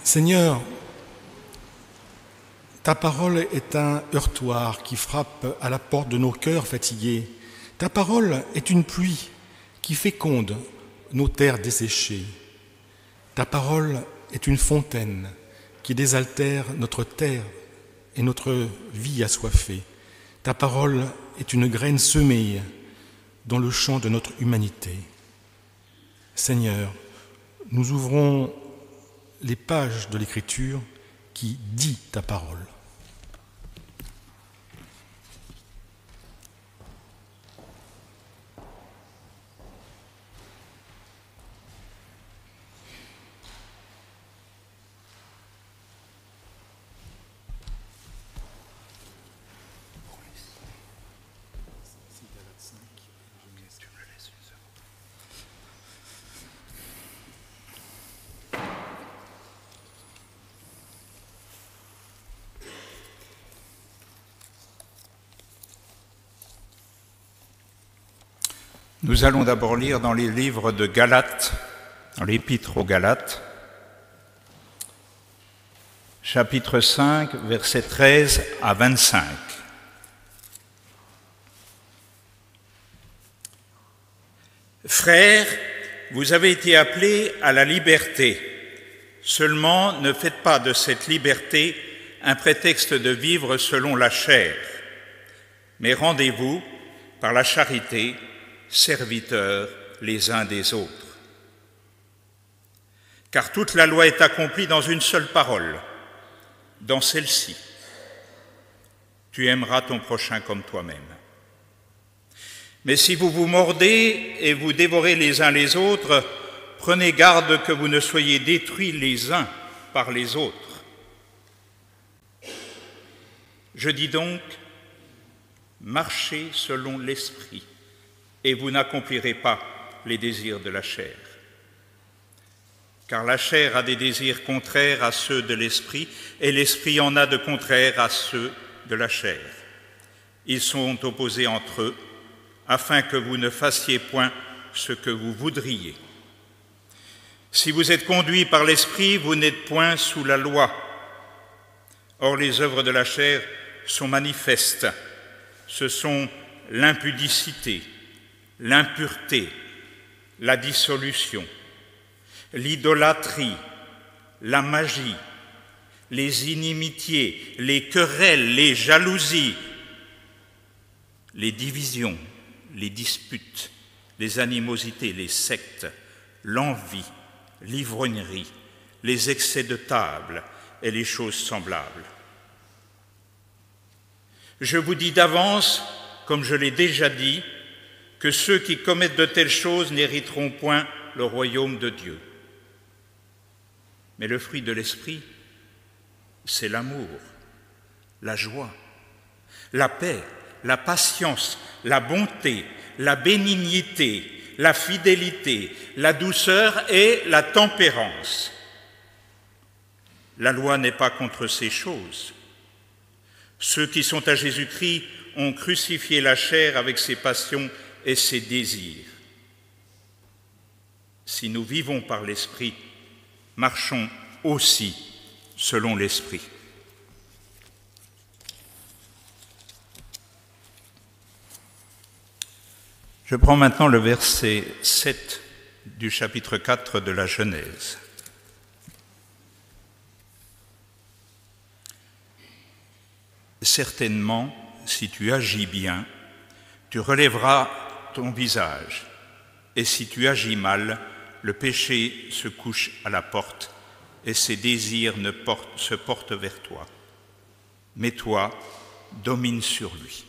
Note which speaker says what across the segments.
Speaker 1: Seigneur, ta parole est un heurtoir qui frappe à la porte de nos cœurs fatigués. Ta parole est une pluie qui féconde nos terres desséchées. Ta parole est une fontaine qui désaltère notre terre et notre vie assoiffée. Ta parole est une graine semée dans le champ de notre humanité. Seigneur, nous ouvrons les pages de l'Écriture qui dit ta parole.
Speaker 2: Nous allons d'abord lire dans les livres de Galates, dans l'Épître aux Galates, chapitre 5, versets 13 à 25. Frères, vous avez été appelés à la liberté. Seulement, ne faites pas de cette liberté un prétexte de vivre selon la chair, mais rendez-vous, par la charité, serviteurs les uns des autres. Car toute la loi est accomplie dans une seule parole, dans celle-ci. Tu aimeras ton prochain comme toi-même. Mais si vous vous mordez et vous dévorez les uns les autres, prenez garde que vous ne soyez détruits les uns par les autres. Je dis donc, marchez selon l'esprit, et vous n'accomplirez pas les désirs de la chair. Car la chair a des désirs contraires à ceux de l'esprit, et l'esprit en a de contraires à ceux de la chair. Ils sont opposés entre eux, afin que vous ne fassiez point ce que vous voudriez. Si vous êtes conduits par l'esprit, vous n'êtes point sous la loi. Or, les œuvres de la chair sont manifestes. Ce sont l'impudicité, l'impureté, la dissolution, l'idolâtrie, la magie, les inimitiés, les querelles, les jalousies, les divisions, les disputes, les animosités, les sectes, l'envie, l'ivrognerie, les excès de table et les choses semblables. Je vous dis d'avance, comme je l'ai déjà dit, que ceux qui commettent de telles choses n'hériteront point le royaume de Dieu. Mais le fruit de l'esprit, c'est l'amour, la joie, la paix, la patience, la bonté, la bénignité, la fidélité, la douceur et la tempérance. La loi n'est pas contre ces choses. Ceux qui sont à Jésus-Christ ont crucifié la chair avec ses passions et ses désirs. Si nous vivons par l'Esprit, marchons aussi selon l'Esprit. Je prends maintenant le verset 7 du chapitre 4 de la Genèse. Certainement, si tu agis bien, tu relèveras ton visage, et si tu agis mal, le péché se couche à la porte, et ses désirs se portent vers toi. Mais toi, domine sur lui.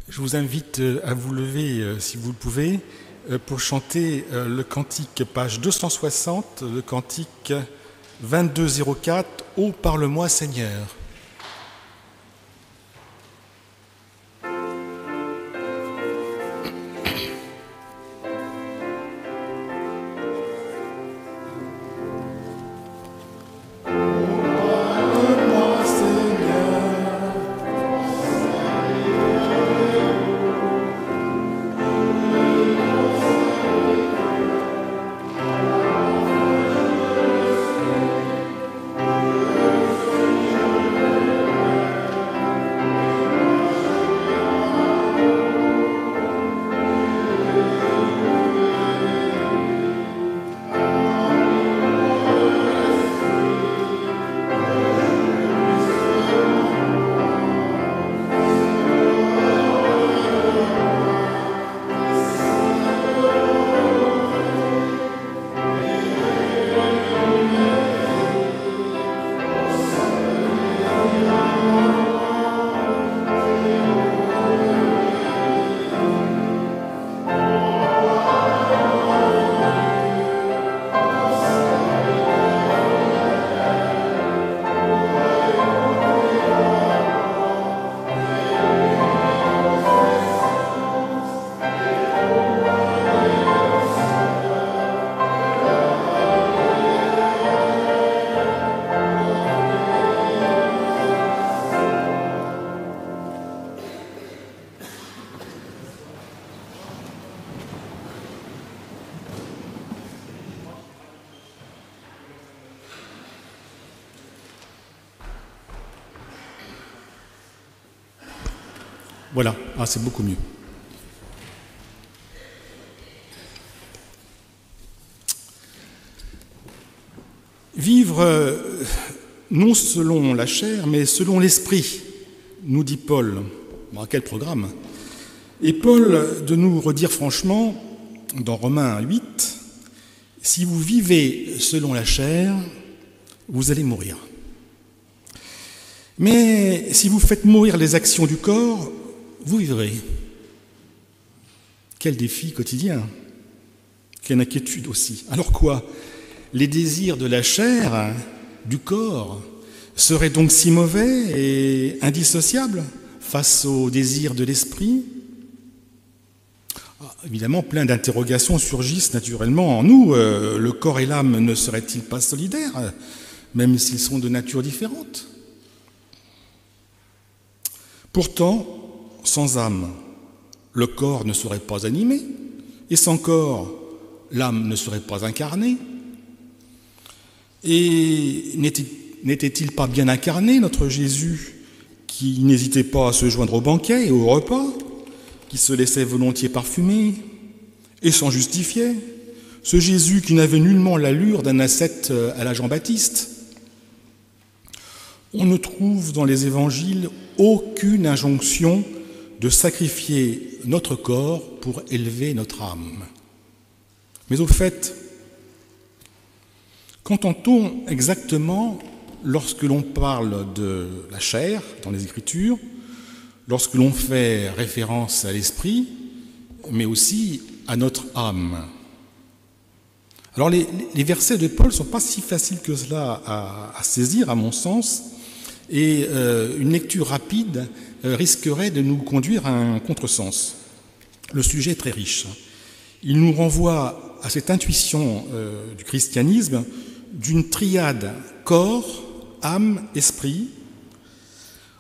Speaker 1: Je vous invite à vous lever, si vous le pouvez, pour chanter le cantique, page 260, le cantique 2204, « Ô parle-moi Seigneur ».
Speaker 3: Parle-moi Seigneur,
Speaker 1: Voilà, c'est beaucoup mieux. Vivre non selon la chair, mais selon l'esprit, nous dit Paul. Quel programme! Et Paul de nous redire franchement, dans Romains 8, « Si vous vivez selon la chair, vous allez mourir. Mais si vous faites mourir les actions du corps, vous vivrez. » Quel défi quotidien! Quelle inquiétude aussi. Alors quoi? Les désirs de la chair, du corps, seraient donc si mauvais et indissociables face aux désirs de l'esprit? Évidemment, plein d'interrogations surgissent naturellement en nous. Le corps et l'âme ne seraient-ils pas solidaires, même s'ils sont de nature différente? Pourtant, sans âme, le corps ne serait pas animé, et sans corps, l'âme ne serait pas incarnée. Et n'était-il pas bien incarné, notre Jésus, qui n'hésitait pas à se joindre au banquet et au repas, qui se laissait volontiers parfumer et s'en justifiait, ce Jésus qui n'avait nullement l'allure d'un ascète à la Jean-Baptiste? On ne trouve dans les évangiles aucune injonction de sacrifier notre corps pour élever notre âme. Mais au fait, qu'entend-on exactement lorsque l'on parle de la chair dans les Écritures, lorsque l'on fait référence à l'esprit, mais aussi à notre âme? Alors les versets de Paul ne sont pas si faciles que cela à saisir, à mon sens, et une lecture rapide risquerait de nous conduire à un contresens. Le sujet est très riche. Il nous renvoie à cette intuition du christianisme d'une triade corps, âme, esprit,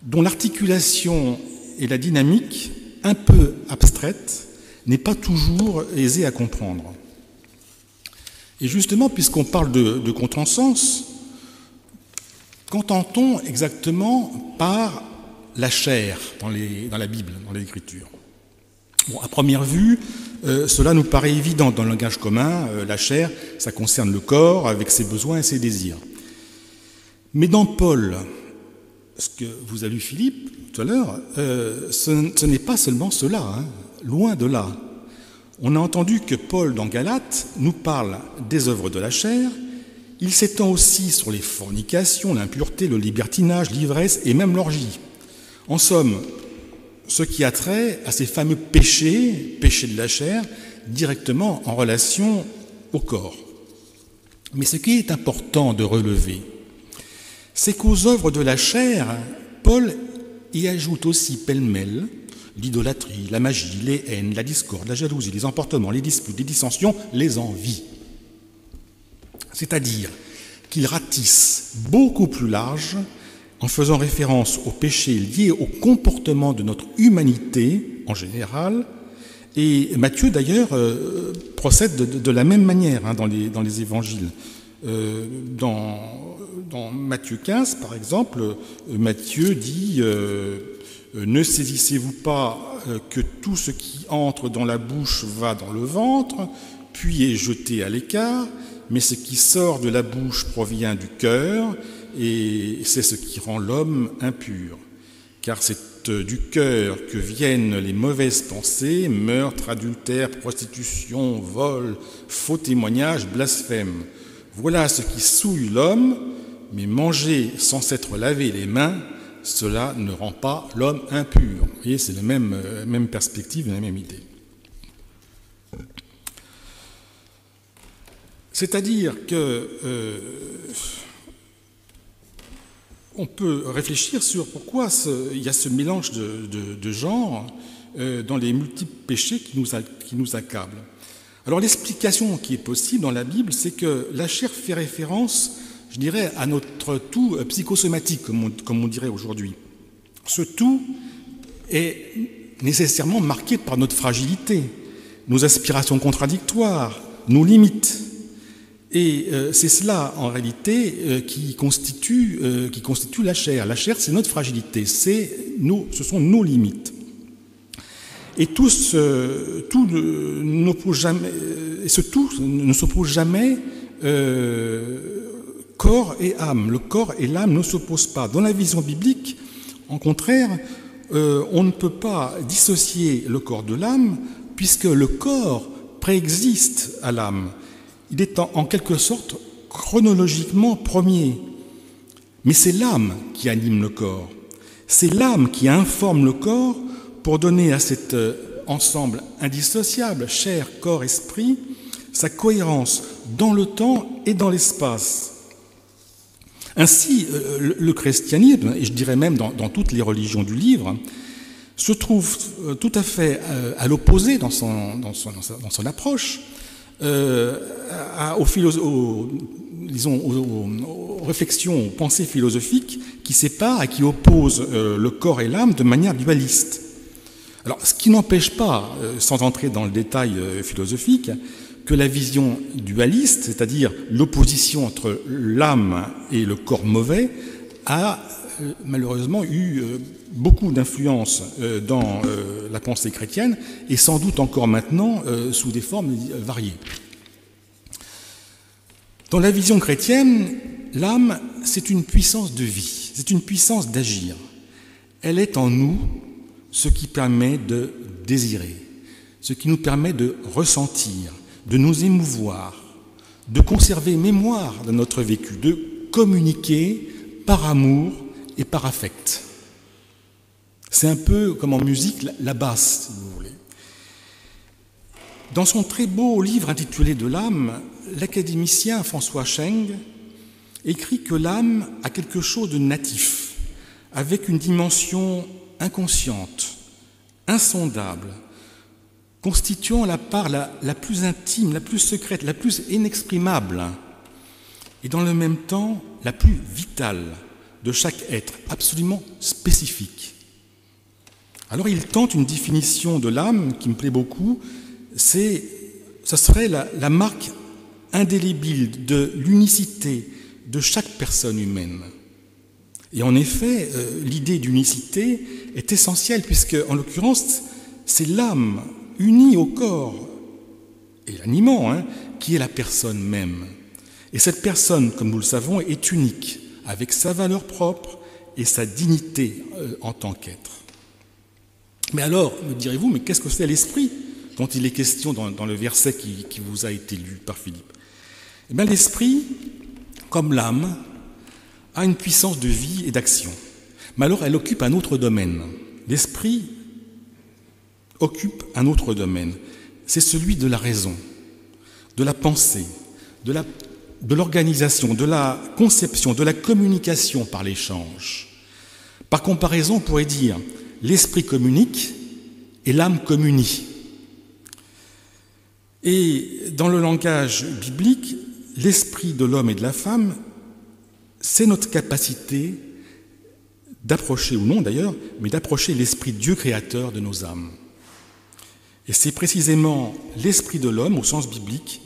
Speaker 1: dont l'articulation et la dynamique, un peu abstraite, n'est pas toujours aisée à comprendre. Et justement, puisqu'on parle de contresens, qu'entend-on exactement par la chair dans la Bible, dans l'Écriture? À première vue, cela nous paraît évident dans le langage commun. La chair, ça concerne le corps avec ses besoins et ses désirs. Mais dans Paul, ce que vous avez lu Philippe tout à l'heure, ce n'est pas seulement cela, loin de là. On a entendu que Paul, dans Galates, nous parle des œuvres de la chair. Il s'étend aussi sur les fornications, l'impureté, le libertinage, l'ivresse et même l'orgie. En somme, ce qui a trait à ces fameux péchés de la chair, directement en relation au corps. Mais ce qui est important de relever, c'est qu'aux œuvres de la chair, Paul y ajoute aussi pêle-mêle l'idolâtrie, la magie, les haines, la discorde, la jalousie, les emportements, les disputes, les dissensions, les envies. C'est-à-dire qu'il ratisse beaucoup plus large en faisant référence aux péchés liés au comportement de notre humanité en général. Et Matthieu, d'ailleurs, procède de la même manière dans les évangiles. Dans Matthieu 15, par exemple, Matthieu dit « Ne saisissez-vous pas que tout ce qui entre dans la bouche va dans le ventre, puis est jeté à l'écart, mais ce qui sort de la bouche provient du cœur, et c'est ce qui rend l'homme impur. Car c'est du cœur que viennent les mauvaises pensées, meurtre, adultère, prostitution, vol, faux témoignage, blasphème. Voilà ce qui souille l'homme, mais manger sans s'être lavé les mains, cela ne rend pas l'homme impur. » Vous voyez, c'est la même perspective, la même idée. C'est-à-dire que on peut réfléchir sur pourquoi il y a ce mélange de genres dans les multiples péchés qui nous accablent. Alors l'explication qui est possible dans la Bible, c'est que la chair fait référence, je dirais, à notre tout psychosomatique, comme on dirait aujourd'hui. Ce tout est nécessairement marqué par notre fragilité, nos aspirations contradictoires, nos limites. Et c'est cela, en réalité, qui constitue la chair. La chair, c'est notre fragilité, ce sont nos limites. et tout n'oppose jamais, et ce tout ne s'oppose jamais corps et âme. Le corps et l'âme ne s'opposent pas. Dans la vision biblique, en contraire, on ne peut pas dissocier le corps de l'âme, puisque le corps préexiste à l'âme. Il est en quelque sorte chronologiquement premier. Mais c'est l'âme qui anime le corps. C'est l'âme qui informe le corps pour donner à cet ensemble indissociable, chair, corps, esprit, sa cohérence dans le temps et dans l'espace. Ainsi, le christianisme, et je dirais même dans toutes les religions du livre, se trouve tout à fait à l'opposé dans son approche aux réflexions, aux pensées philosophiques qui séparent et qui opposent le corps et l'âme de manière dualiste. Alors, ce qui n'empêche pas, sans entrer dans le détail philosophique, que la vision dualiste, c'est-à-dire l'opposition entre l'âme et le corps mauvais, a malheureusement eu beaucoup d'influence dans la pensée chrétienne et sans doute encore maintenant sous des formes variées. Dans la vision chrétienne, l'âme, c'est une puissance de vie, c'est une puissance d'agir. Elle est en nous ce qui permet de désirer, ce qui nous permet de ressentir, de nous émouvoir, de conserver mémoire de notre vécu, de communiquer par amour et par affect. C'est un peu comme en musique la basse, si vous voulez. Dans son très beau livre intitulé « De l'âme », l'académicien François Cheng écrit que l'âme a quelque chose de natif, avec une dimension inconsciente, insondable, constituant la part la plus intime, la plus secrète, la plus inexprimable, et dans le même temps la plus vitale de chaque être, absolument spécifique. Alors il tente une définition de l'âme qui me plaît beaucoup, ce serait la marque indélébile de l'unicité de chaque personne humaine. Et en effet, l'idée d'unicité est essentielle puisque, en l'occurrence, c'est l'âme unie au corps et l'animant qui est la personne même. Et cette personne, comme nous le savons, est unique, avec sa valeur propre et sa dignité en tant qu'être. Mais alors, me direz-vous, mais qu'est-ce que c'est l'esprit dont il est question dans le verset qui vous a été lu par Philippe? Eh bien, l'esprit, comme l'âme, a une puissance de vie et d'action. Mais alors, elle occupe un autre domaine. L'esprit occupe un autre domaine. C'est celui de la raison, de la pensée, de l'organisation, de la conception, de la communication par l'échange. Par comparaison, on pourrait dire l'esprit communique et l'âme communie. Et dans le langage biblique, l'esprit de l'homme et de la femme, c'est notre capacité d'approcher, ou non d'ailleurs, mais d'approcher l'esprit Dieu créateur de nos âmes. Et c'est précisément l'esprit de l'homme, au sens biblique,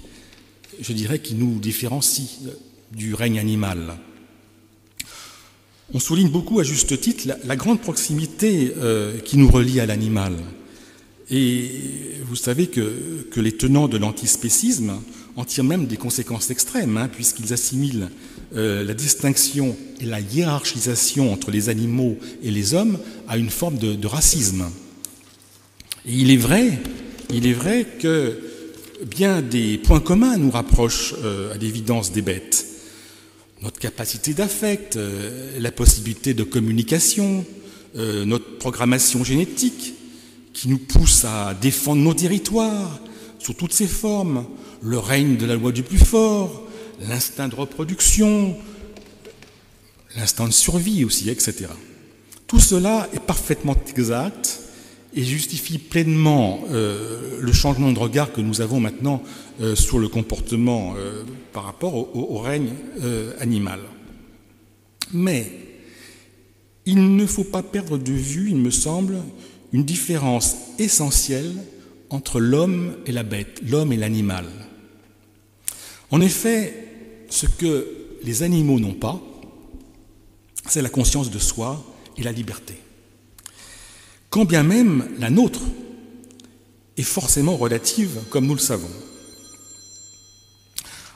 Speaker 1: je dirais, qui nous différencie du règne animal. On souligne beaucoup, à juste titre, la grande proximité qui nous relie à l'animal. Et vous savez que les tenants de l'antispécisme en tirent même des conséquences extrêmes, puisqu'ils assimilent la distinction et la hiérarchisation entre les animaux et les hommes à une forme de racisme. Et il est vrai que bien des points communs nous rapprochent à l'évidence des bêtes. Notre capacité d'affect, la possibilité de communication, notre programmation génétique qui nous pousse à défendre nos territoires sous toutes ses formes, le règne de la loi du plus fort, l'instinct de reproduction, l'instinct de survie aussi, etc. Tout cela est parfaitement exact et justifie pleinement le changement de regard que nous avons maintenant sur le comportement par rapport au règne animal. Mais il ne faut pas perdre de vue, il me semble, une différence essentielle entre l'homme et la bête, l'homme et l'animal. En effet, ce que les animaux n'ont pas, c'est la conscience de soi et la liberté. Quand bien même la nôtre est forcément relative, comme nous le savons.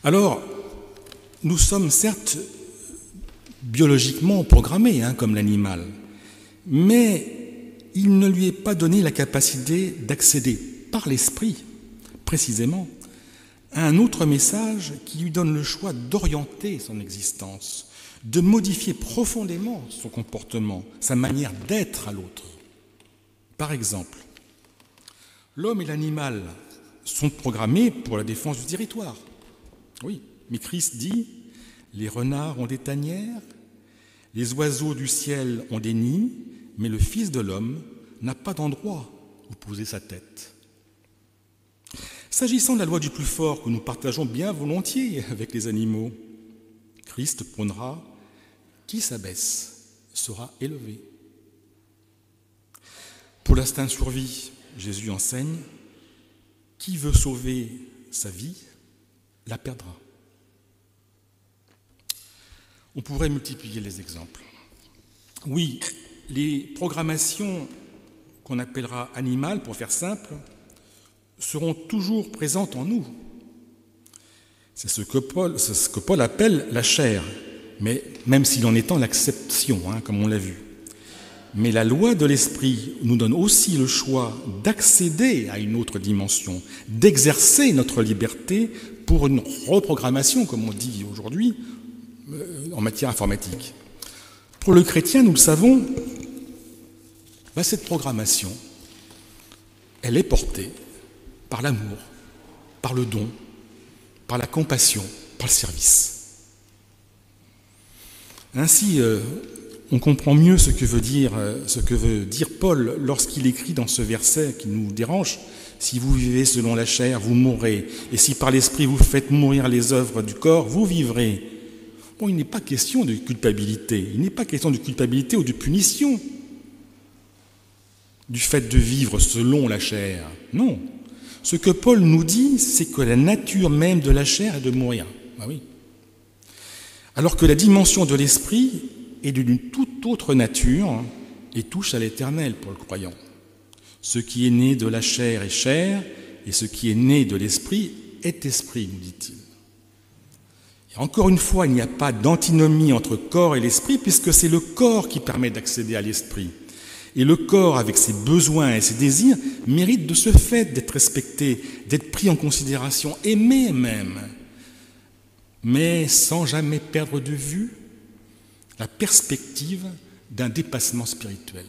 Speaker 1: Alors, nous sommes certes biologiquement programmés, comme l'animal, mais il ne lui est pas donné la capacité d'accéder par l'esprit, précisément, à un autre message qui lui donne le choix d'orienter son existence, de modifier profondément son comportement, sa manière d'être à l'autre. Par exemple, l'homme et l'animal sont programmés pour la défense du territoire. Oui, mais Christ dit « Les renards ont des tanières, les oiseaux du ciel ont des nids, mais le Fils de l'homme n'a pas d'endroit où poser sa tête. » S'agissant de la loi du plus fort que nous partageons bien volontiers avec les animaux, Christ prônera « Qui s'abaisse sera élevé ». Pour l'instinct de survie, Jésus enseigne « Qui veut sauver sa vie la perdra ». On pourrait multiplier les exemples. Oui, les programmations qu'on appellera animales, pour faire simple, seront toujours présentes en nous. C'est ce que Paul appelle la chair, mais même s'il en est en l'acception, comme on l'a vu. Mais la loi de l'esprit nous donne aussi le choix d'accéder à une autre dimension, d'exercer notre liberté pour une reprogrammation, comme on dit aujourd'hui, en matière informatique. Pour le chrétien, nous le savons, cette programmation, elle est portée par l'amour, par le don, par la compassion, par le service. Ainsi, on comprend mieux ce que veut dire Paul lorsqu'il écrit dans ce verset qui nous dérange « Si vous vivez selon la chair, vous mourrez, et si par l'esprit vous faites mourir les œuvres du corps, vous vivrez. » Bon, il n'est pas question de culpabilité, il n'est pas question de culpabilité ou de punition du fait de vivre selon la chair. Non. Ce que Paul nous dit, c'est que la nature même de la chair est de mourir. Ben oui. Alors que la dimension de l'esprit est d'une toute autre nature et touche à l'éternel pour le croyant. Ce qui est né de la chair est chair, et ce qui est né de l'esprit est esprit, nous dit-il. Et encore une fois, il n'y a pas d'antinomie entre corps et l'esprit, puisque c'est le corps qui permet d'accéder à l'esprit. Et le corps, avec ses besoins et ses désirs, mérite de ce fait d'être respecté, d'être pris en considération, aimé même, mais sans jamais perdre de vue la perspective d'un dépassement spirituel,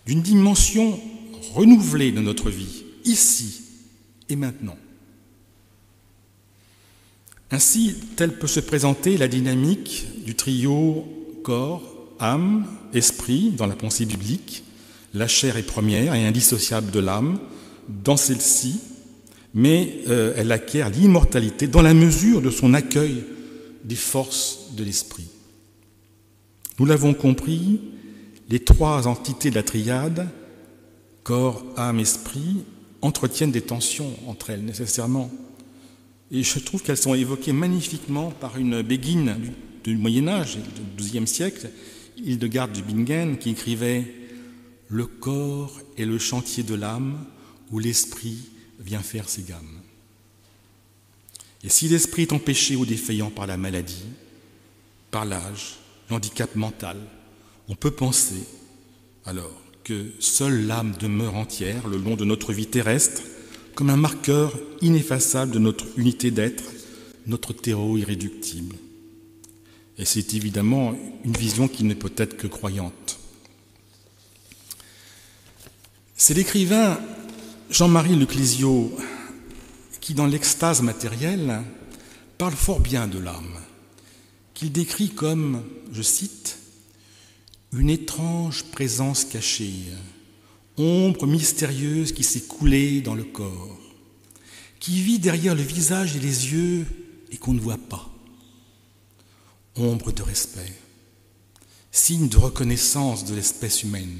Speaker 1: d'une dimension renouvelée de notre vie, ici et maintenant. Ainsi, telle peut se présenter la dynamique du trio corps, âme, esprit dans la pensée biblique. La chair est première et indissociable de l'âme dans celle-ci, mais elle acquiert l'immortalité dans la mesure de son accueil des forces de l'esprit. Nous l'avons compris, les trois entités de la triade, corps, âme, esprit, entretiennent des tensions entre elles nécessairement. Et je trouve qu'elles sont évoquées magnifiquement par une béguine du Moyen-Âge, du XIIe siècle, Hildegard de Bingen, qui écrivait « Le corps est le chantier de l'âme où l'esprit vient faire ses gammes. » Et si l'esprit est empêché ou défaillant par la maladie, par l'âge, l'handicap mental, on peut penser alors que seule l'âme demeure entière le long de notre vie terrestre, comme un marqueur ineffaçable de notre unité d'être, notre terreau irréductible. Et c'est évidemment une vision qui ne peut être que croyante. C'est l'écrivain Jean-Marie Leclésio qui, dans l'extase matérielle, parle fort bien de l'âme, qu'il décrit comme, je cite, « une étrange présence cachée, ombre mystérieuse qui s'est coulée dans le corps, qui vit derrière le visage et les yeux et qu'on ne voit pas. Ombre de respect, signe de reconnaissance de l'espèce humaine,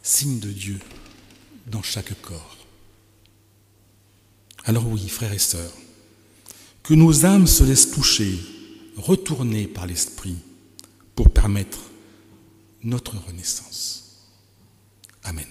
Speaker 1: signe de Dieu dans chaque corps. » Alors oui, frères et sœurs, que nos âmes se laissent toucher, retourner par l'Esprit pour permettre notre renaissance. Amen.